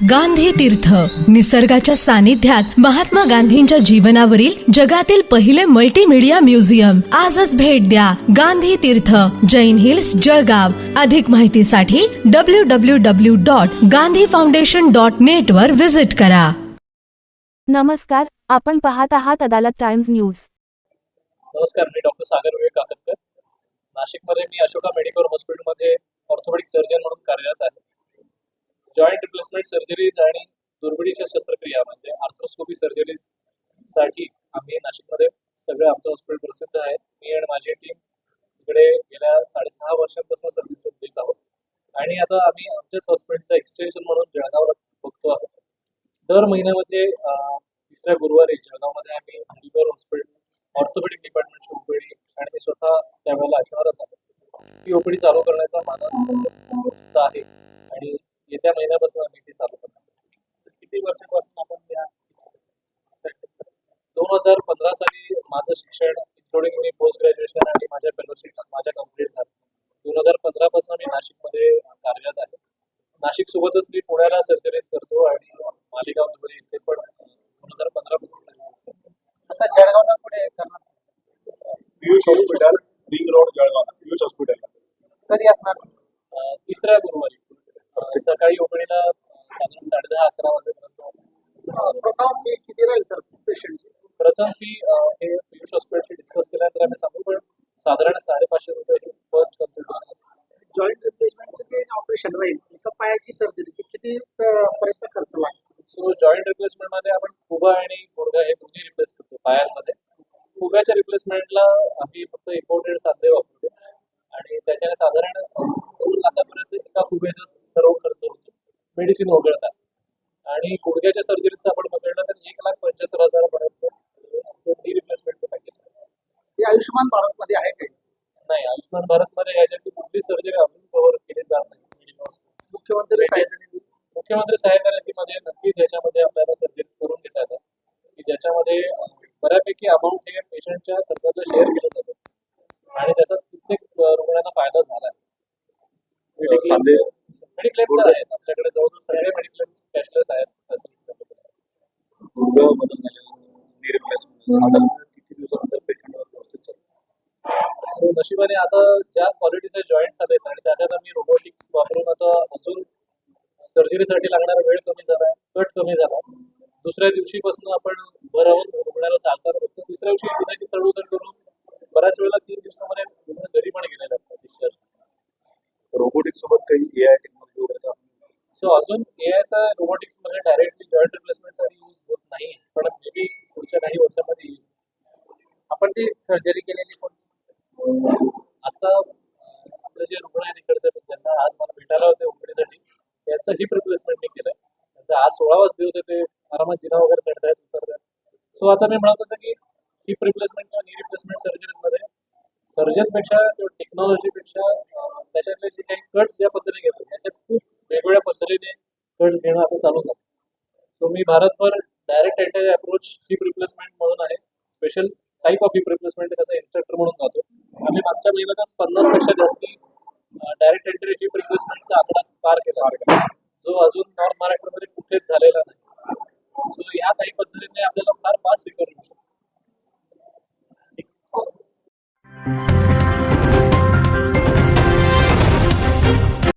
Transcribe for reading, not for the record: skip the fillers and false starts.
गांधी तीर्थ, निसर्गाच्या सानिध्यात महात्मा गांधींच्या जीवनावरील जगातील पहिले मल्टीमीडिया म्युझियम. आजच भेट द्या. गांधी तीर्थ, जैन हिल्स, जळगाव. अधिक माहितीसाठी www.gandhifoundation.net वर विजिट करा. नमस्कार, आपण पाहत आहात अदालत टाइम्स न्यूज. नमस्कार, मी डॉक्टर सागर विवेक काकतकर. नाशिकमध्ये मी अशोका मेडिकल हॉस्पिटलमध्ये ऑर्थोपेडिक सर्जन म्हणून कार्यरत आहे. जॉईंट रिप्लेसमेंट सर्जरीज आणि दुर्बिणीच्या शस्त्रक्रिया म्हणजे आर्थ्रोस्कोपी सर्जरीज साठी आम्ही नाशिकमध्ये सगळं आमचं हॉस्पिटल प्रसिद्ध आहे. मी आणि माझी टीम इकडे गेल्या 6.5 वर्षांपासून सर्व्हिसेस देत आहोत आणि आता आम्ही आमच्याच हॉस्पिटलचं एक्सटेन्शन म्हणून जळगावला बघतो आहोत. दर महिन्यामध्ये तिसऱ्या गुरुवारी जळगावमध्ये आम्ही मेडिकल हॉस्पिटल ऑर्थोपेडिक डिपार्टमेंटची ओपीडी आणि मी स्वतः त्यावेळेला असणारच आहे. ती ओपीडी चालू करण्याचा मानस आहे आणि येत्या महिन्यापासून आम्ही ती चालू करणार. किती वर्षापासून आपण 2015 साली माझं शिक्षण इन्क्लुडिंग मी पोस्ट ग्रॅज्युएशन आणि माझ्या फेलोशिप्स माझ्या कम्प्लीट झाल्या. 2015 पासून मी नाशिकमध्ये कार्यरत आहे. नाशिक सोबतच मी पुण्याला सर्जरीज करतो आणि मालेगाव दुबई इथे पण 2015 पासून सर्जरीज करतो. आता जळगावला पुढे करणार Piyush hospital, ring road, Jalgaon. Piyush hospital कधी असणार? तिसऱ्या गुरुवारी सकाळी ओपीडीला साधारण 10:30-11 वाजेपर्यंत. प्रथम फी किती राहील सर पेशंटची? प्रथम फी हे पियुष हॉस्पिटलशी डिस्कस केल्यानंतर आम्ही सांगू, पण साधारण 550 रुपये हे फर्स्ट कन्सल्टेशन असेल. जॉईंट रिप्लेसमेंटचं जे ऑपरेशन राहील एका पायाची सर्जरीची किती पर्यंत खर्च लागतो? सो जॉईंट रिप्लेसमेंट मध्ये आपण खुबा आणि गुडघा हे दोन्ही रिप्लेस करतो पायांमध्ये. खुब्याच्या रिप्लेसमेंटला आम्ही फक्त इम्पोर्टेड सांधे वापरतो आणि त्याच्याने साधारण 2 लाखापर्यंत एका खुब्याचा सर्व खर्च होतो मेडिसिन वगळता. आणि गुडघ्याच्या सर्जरीचं आपण बघितलं तर 1,75,000 पर्यंत नी रिप्लेसमेंटचं पॅकेज आहे. हे आयुष्यमान भारत मध्ये आहे काही? नाही, आयुष्यमान भारत मध्ये ह्याच्यातली कुठली सर्जरी अजून कव्हर केली जात नाही. मुख्यमंत्री सहायता निधी मुख्यमंत्री सहायता निधीमध्ये नक्कीच ह्याच्यामध्ये आपल्याला सर्जरीज करून घेता येतात की ज्याच्यामध्ये बऱ्यापैकी अमाऊंट हे पेशंटच्या खर्चाला शेअर केलं जातं आणि त्याचा प्रत्येक रुग्णांना फायदा झाला आहे. मेडिक्लेम तर आहेत आमच्याकडे, जवळजवळ सगळे मेडिक्लेम कॅशलेस आहेत. सो नशिबाने आता ज्या क्वालिटीचे जॉईंट्स आलेत आणि त्याच्यात आम्ही रोबोटिक्स वापरून आता अजून सर्जरीसाठी लागणारा वेळ कमी झाला, कट कमी झाला. दुसऱ्या दिवशीपासून आपण भरावून रुग्णाला चालताना बघतो. तिसऱ्या दिवशी जिन्याची चढउतर करून बऱ्याच वेळेला 3 दिवसामध्ये रुग्ण घरी पण गेलेले असतात डिस्चार्ज. रोबोटिक्स सोबत काही AI टेक्नॉलॉजी वगैरे. सो अजून एआयचा रोबोटिक्स मध्ये डायरेक्टली जॉईंट रिप्लेसमेंटसाठी यूज होत नाही, पण मे बी पुढच्या काही वर्षामध्ये येईल. आपण ती सर्जरी केलेली कोण? आता आपले जे रुग्ण आहेत इकडचे ज्यांना आज मला भेटायला होते ओपीडीसाठी, याचं हिप रिप्लेसमेंट मी केलंय. त्यांचा आज 16वाच दिवस आहे. ते आरामात जिना वगैरे चढतायत, उतरतायत. सो आता मी म्हणत असं की हिप रिप्लेसमेंट किंवा नी रिप्लेसमेंट सर्जरीमध्ये सर्जनपेक्षा किंवा टेक्नॉलॉजीपेक्षा त्याच्यातले जे काही कट्स ज्या पद्धतीने घेतात त्याच्यात खूप वेगवेगळ्या पद्धतीने कट्स घेणं आता चालू झालं. सो मी भारतभर direct enter approach heap replacement म्हणून आहे, special type of heap replacement त्याचा इन्स्ट्रक्टर म्हणून जातो. आम्ही मागच्या महिन्यातच 50 पेक्षा जास्ती डायरेक्ट एंट्री हिप रिप्लेसमेंटचा आकडा पार केला, जो अजून नॉर्थ महाराष्ट्रामध्ये कुठेच झालेला नाही. सो ह्या काही पद्धतीने आपल्याला फार फास्ट रिकव्हरी होऊ शकतो.